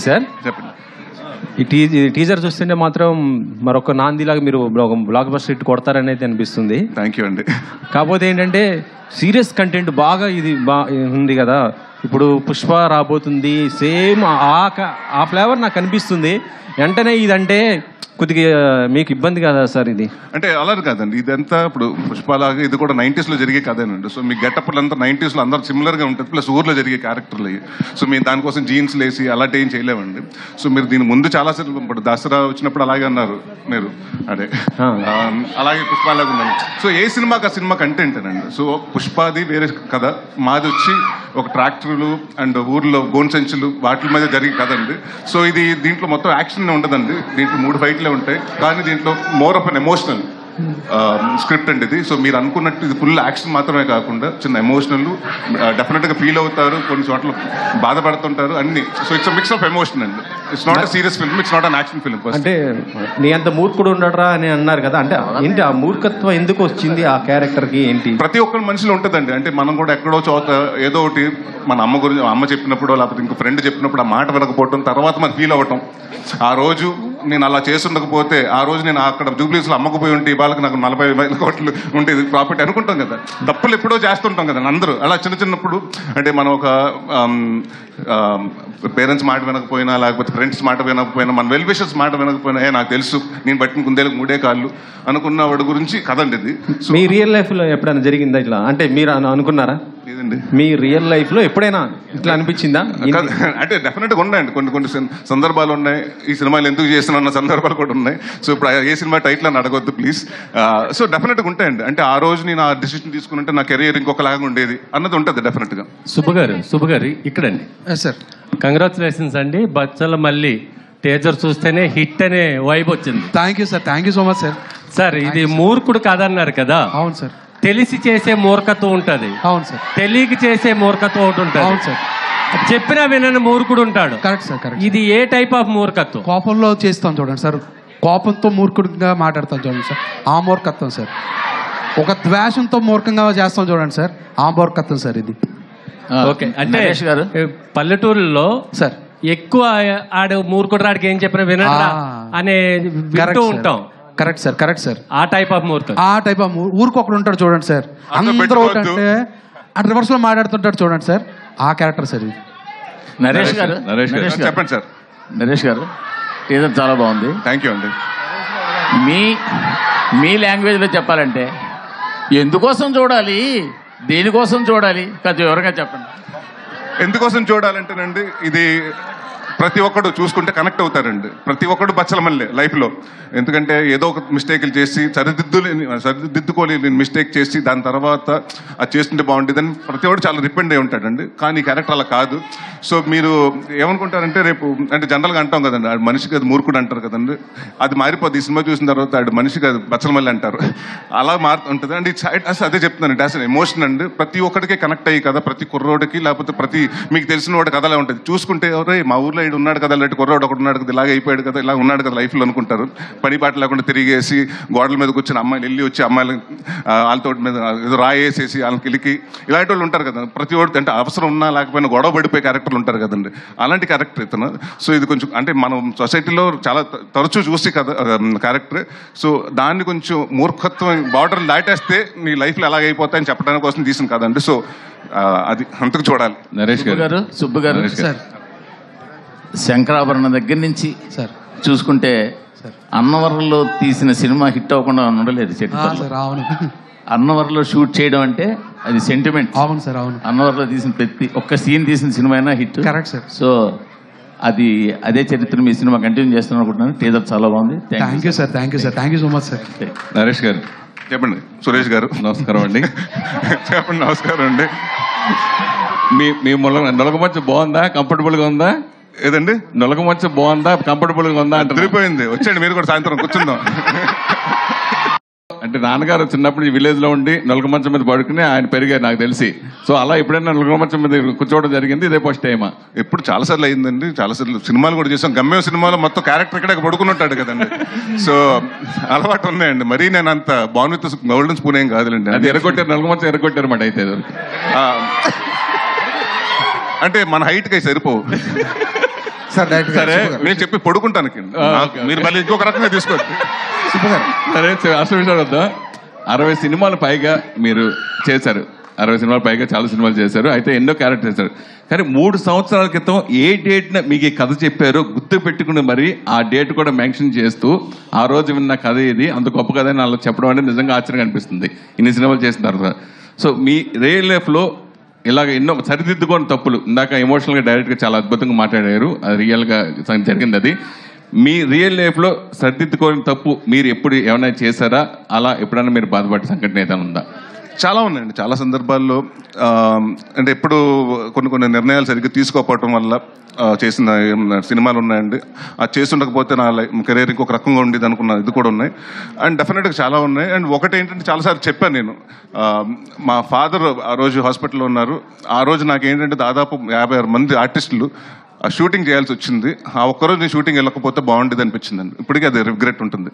Sir చెప్పండి. ఈ teaser చూస్తుంటే మాత్రం మరొక నాందిలాగా మీరు ఒక బ్లాక్ బస్టర్ హిట్ కొడతారని అయితే అనిపిస్తుంది. థ్యాంక్ యూ అండి. కాకపోతే ఏంటంటే సీరియస్ కంటెంట్ బాగా ఇది ఉంది కదా. ఇప్పుడు పుష్ప రాబోతుంది, సేమ్ ఆ ఫ్లేవర్ నాకు అనిపిస్తుంది. వెంటనే ఇదంటే కొద్దిగా మీకు ఇబ్బంది కదా సార్? ఇది అంటే అలా కాదండి, ఇదంతా ఇప్పుడు పుష్పలాగా ఇది కూడా 90s లో జరిగే కథేనండి. సో మీ గెటప్లు అంతా 90s లో అందరూ సిమిలర్గా ఉంటుంది, ప్లస్ ఊర్లో జరిగే క్యారెక్టర్లు అయ్యి. సో మేము దానికోసం జీన్స్ లేసి అలాంటి ఏం చేయలేమండి. సో మీరు దీని ముందు చాలాసార్లు ఇప్పుడు దసరా వచ్చినప్పుడు అలాగే అన్నారు మీరు, అదే అలాగే పుష్పలాగా ఉందండి. సో ఏ సినిమాకి ఆ సినిమా కంటెంట్ అండి. సో పుష్పాది వేరే కథ, మాది వచ్చి ఒక ట్రాక్టర్లు అండ్ ఊర్లో గోన్ సంచులు వాటి మీద జరిగే కథ అండి. సో ఇది దీంట్లో మొత్తం యాక్షన్ ఉండదండి, దీంట్లో 3 ఫైట్లే ఉంటాయి. కానీ దీంట్లో more of an emotional script అండి ఇది. సో మీరు అనుకున్నట్టు ఇది ఫుల్ యాక్షన్ మాత్రమే కాకుండా చిన్న ఎమోషనల్, డెఫినెట్గా ఫీల్ అవుతారు, కొన్ని చోట్ల బాధపడుతుంటారు అన్ని. So it's mix of emotion అండి. It's not a serious film, it's not an action film. అంటే నీ అంత మూర్ఖుడు ఉండడరా అని అన్నారు కదా, అంటే ఏంటి ఆ మూర్ఖత్వం ఎందుకు వచ్చింది ఆ క్యారెక్టర్కి? ఏంటి ప్రతి ఒక్కరి మనిషిలో ఉంటుందండి. అంటే మనం కూడా ఎక్కడో చోట ఏదో ఒకటి మన అమ్మ గురించి, అమ్మ చెప్పినప్పుడు లేకపోతే ఇంకో ఫ్రెండ్ చెప్పినప్పుడు ఆ మాట వినకపోవటం, తర్వాత మనం ఫీల్ అవ్వటం, ఆ రోజు నేను అలా చేసుండకపోతే, ఆ రోజు నేను అక్కడ జూబ్లీస్లో అమ్మకపోయి ఉంటే వాళ్ళకి నాకు 40,000 కోట్లు ఉండేది ప్రాఫిట్ అనుకుంటాం కదా. తప్పులు ఎప్పుడో చేస్తుంటాం కదా అందరూ. అలా చిన్నప్పుడు అంటే మనం ఒక పేరెంట్స్ మాట వినకపోయినా, లేకపోతే ఫ్రెండ్స్ మాట వినకపోయినా, మన వెల్ విషర్స్ మాట వినకపోయినా, నాకు తెలుసు నేను బట్టిన కుందేలకు 3 కాళ్ళు అనుకున్న వాడి గురించి కదండి ఇది. మీ రియల్ లైఫ్ లో ఎప్పుడైనా జరిగిందా ఇట్లా? అంటే మీరు అనుకున్నారా? లేదండి. మీ రియల్ లైఫ్ లో ఎప్పుడైనా ఇట్లా అనిపించిందా? అంటే డెఫినెట్గా ఉన్నాయండి, కొన్ని సందర్భాలు ఉన్నాయి. ఈ సినిమాలు ఎందుకు చేస్తున్న సందర్భాలు కూడా ఉన్నాయి. సో ఇప్పుడు ఏ సినిమా టైటిల్ అని అడగొద్దు ప్లీజ్. సో డెఫినెట్గా ఉంటాయండి. అంటే ఆ రోజు నేను ఆ డిసిషన్ తీసుకుంటే నా కెరీర్ ఇంకొకలాగా ఉండేది అన్నది ఉంటుంది డెఫినెట్గా. శుభ గారు ఇక్కడండి సార్. కంగ్రాచులేషన్స్ అండి. బచ్చల మళ్ళీ టీజర్ చూస్తేనే హిట్ అనే వైబ్ వచ్చింది. Thank you sir, thank you so much sir. Sir ఇది మూర్ఖుడు కాదన్నారు కదా. అవును సార్. తెలిసి చేసే మూర్ఖత్వం ఉంటది, అవును సార్. తెలియక చేసే మూర్ఖత్వం ఒకటి ఉంటుంది. అవును సార్. చెప్పినా వినని మూర్ఖుడు ఉంటాడు. Correct sir, correct. ఇది ఏ టైప్ ఆఫ్ మూర్ఖత్వం? కోపంలో చేస్తాం చూడండి సార్, కోపంతో మూర్ఖుడిగా మాట్లాడతాం చూడండి సార్, ఆ మూర్ఖత్వం సార్. ఒక ద్వేషంతో మూర్ఖంగా చేస్తాం చూడండి సార్, ఆ మూర్ఖత్వం సార్ ఇది. ఓకే, అంటే పల్లెటూరులో సార్ ఎక్కువ ఆడు మూర్ఖుడు రాడికి ఏం చెప్పినా వినడా అనే వింటూ ఉంటాం. Correct sir, correct sir. ఆ టైప్ ఆఫ్ మూర్ఖం, ఆ టైప్ ఆఫ్ ఊరికొకడు ఉంటాడు చూడండి సార్, అందరూ అంటే రివర్స్ లో మాట్లాడుతుంటాడు చూడండి సార్, ఆ క్యారెక్టర్ సార్ ఇది. నరేష్ గారు చెప్పండి సార్. నరేష్ గారు టీజర్ చాలా బాగుంది. థ్యాంక్ యూ అండి. మీ లాంగ్వేజ్లో చెప్పాలంటే ఎందుకోసం చూడాలి, దేనికోసం చూడాలి, కొంచెం వివరంగా చెప్పండి. ఎందుకోసం చూడాలంటేనండి, ఇది ప్రతి ఒక్కడు చూసుకుంటే కనెక్ట్ అవుతారండి. ప్రతి ఒక్కడు బచ్చలమల్లే లైఫ్లో. ఎందుకంటే ఏదో ఒక మిస్టేక్లు చేసి సరిదిద్దుకోలేని మిస్టేక్ చేసి దాని తర్వాత అది చేస్తుంటే బాగుండేదని ప్రతి ఒక్కడు చాలా రిపెండ్ అయి ఉంటాడండి. కానీ ఈ క్యారెక్టర్ అలా కాదు. సో మీరు ఏమనుకుంటారంటే రేపు అంటే జనరల్గా అంటాం కదండి, ఆడు మనిషికి అది మూర్ఖుడు అంటారు కదండి, అది మారిపోద్ది. ఈ సినిమా చూసిన తర్వాత ఆడు మనిషికి అది బచ్చలమల్లి అంటారు, అలా మారుతుంటుంది అండి. అదే చెప్తున్నానండి, యాజ్ అన్ ఎమోషన్ అండి. ప్రతి ఒక్కడికే కనెక్ట్ అయ్యి కదా, ప్రతి కుర్రోడికి లేకపోతే ప్రతి మీకు తెలిసిన వాడి కథలా ఉంటుంది. చూసుకుంటే ఎవరే మా ఊర్లో ఉన్నాడు కదా, ఇలాంటి కుర్రాడు ఒకటి ఉన్నాడు కదా, ఇలాగ అయిపోయాడు కదా, ఇలా ఉన్నాడు కదా లైఫ్లో అనుకుంటారు. పని పాట లేకుండా తిరిగేసి గోడల మీద కూర్చొని అమ్మాయిలు వెళ్ళి వచ్చి అమ్మాయిలు వాళ్ళతో మీద ఏదో రాయేసేసి వాళ్ళకి వెళ్ళి ఇలాంటి వాళ్ళు ఉంటారు కదా. ప్రతి ఒక్కటి అంటే అవసరం ఉన్నా లేకపోయినా గొడవ పడిపోయే క్యారెక్టర్లు ఉంటారు కదండి, అలాంటి క్యారెక్టర్ ఇతను. సో ఇది కొంచెం అంటే మనం సొసైటీలో చాలా తరచూ చూసి కదా క్యారెక్టర్. సో దాన్ని కొంచెం మూర్ఖత్వం బార్డర్ దాటేస్తే నీ లైఫ్లో ఎలాగైపోతాయని చెప్పడానికి కోసం తీసిన కదండి. సో అది అంతకు చూడాలి. నరేష్ గారు, సుబ్బు గారు సార్, శంకరాభరణం దగ్గర నుంచి సార్ చూసుకుంటే అన్నవరంలో తీసిన సినిమా హిట్ అవ్వకుండా ఉండలేదు. సార్ అవును, అన్నవరంలో షూట్ చేయడం అంటే అది సెంటిమెంట్. అవును సార్, అవును. అన్నవరంలో తీసిన ప్రతి ఒక్క సీన్ తీసిన సినిమా అయినా హిట్. Correct sir. సో అదే చరిత్ర మీ సినిమా కంటిన్యూ చేస్తున్నాను అనుకుంటున్నాను. టీజర్ చాలా బాగుంది. Thank you sir, thank you sir, thank you so much sir. Naresh గారు చెప్పండి. సురేష్ గారు నమస్కారం అండి. చెప్పండి. నమస్కారం అండి. మీ నొలగమచ్చ బాగుందా, కంఫర్టబుల్గా ఉందా? ఏదండి నొలగమచ్చ బాగుందా, కంఫర్టబుల్గా ఉందా అంటే తిరిగిపోయింది. వచ్చండి మీరు కూడా సాయంత్రం కూర్చుందాం. అంటే నాన్నగారు చిన్నప్పుడు ఈ విలేజ్ లో ఉండి నొలగమంచం మీద పడుకుని ఆయన పెరిగారు నాకు తెలిసి. సో అలా ఎప్పుడైనా నొలగమంచం మీద కూర్చోవడం జరిగింది, ఇదే ఫస్ట్ టైమా? ఎప్పుడు చాలాసార్లు అయిందండి, చాలాసార్లు సినిమాలు కూడా చేసాం. గమ్యం సినిమాలో మొత్తం క్యారెక్టర్ ఇక్కడ పడుకుని ఉంటాడు కదండి. సో అలవాటు ఉన్నాయండి. మరీ నేను అంత బాగుంది గోల్డెన్ స్పూన్ ఏం కాదులేండి. అది ఎరగొట్టారు, నొలగమంచం ఎరగొట్టారు మాట అయితే. అంటే మన హైట్కి అవి సరిపోవు. సార్ డైరెక్ట్ సరే. నేను చెప్పి పడుకుంటాను మీరు మళ్ళీ ఇంకొక రకంగా తీసుకోండి. సరే అసలు విషయాలు వద్దా. 60 సినిమాలు పైగా మీరు చేశారు, 60 సినిమాలు పైగా చాలా సినిమాలు చేశారు, అయితే ఎన్నో క్యారెక్టర్ చేశారు. కానీ 3 సంవత్సరాల క్రితం ఏ డేట్న మీకు ఈ కథ చెప్పారో గుర్తు పెట్టుకుని మరి ఆ డేట్ కూడా మెన్షన్ చేస్తూ ఆ రోజు విన్న కథ ఇది అంత గొప్ప కథ అని అలా చెప్పడం అంటే నిజంగా ఆశ్చర్యంగా అనిపిస్తుంది ఇన్ని సినిమాలు చేసిన తర్వాత. సో మీ రియల్ లైఫ్లో ఇలాగ ఎన్నో సరిదిద్దుకోని తప్పులు, ఇందాక ఎమోషనల్గా డైరెక్ట్గా చాలా అద్భుతంగా మాట్లాడారు, అది రియల్గా జరిగింది. అది మీ రియల్ లైఫ్లో సరిదిద్దుకోని తప్పు మీరు ఎప్పుడు ఏమైనా చేశారా? అలా ఎప్పుడైనా మీరు బాధపడే సంఘటన ఏదైనా ఉందా? చాలా ఉన్నాయండి. చాలా సందర్భాల్లో అంటే ఎప్పుడు కొన్ని నిర్ణయాలు సరిగ్గా తీసుకోకపోవటం వల్ల చేసిన సినిమాలు ఉన్నాయండి. అది చేస్తుండకపోతే నా కెరీర్ ఇంకొక రకంగా ఉండేది అనుకున్న ఇది కూడా ఉన్నాయి. అండ్ డెఫినెట్గా చాలా ఉన్నాయి. అండ్ ఒకటి ఏంటంటే చాలాసార్లు చెప్పాను నేను, మా ఫాదర్ ఆ రోజు హాస్పిటల్లో ఉన్నారు. ఆ రోజు నాకేంటంటే దాదాపు 56 మంది ఆర్టిస్టులు ఆ షూటింగ్ చేయాల్సి వచ్చింది. ఆ ఒక్కరోజు నేను షూటింగ్ వెళ్ళకపోతే బాగుండేది అనిపించిందండి. ఇప్పటికీ అది రిగ్రెట్ ఉంటుంది.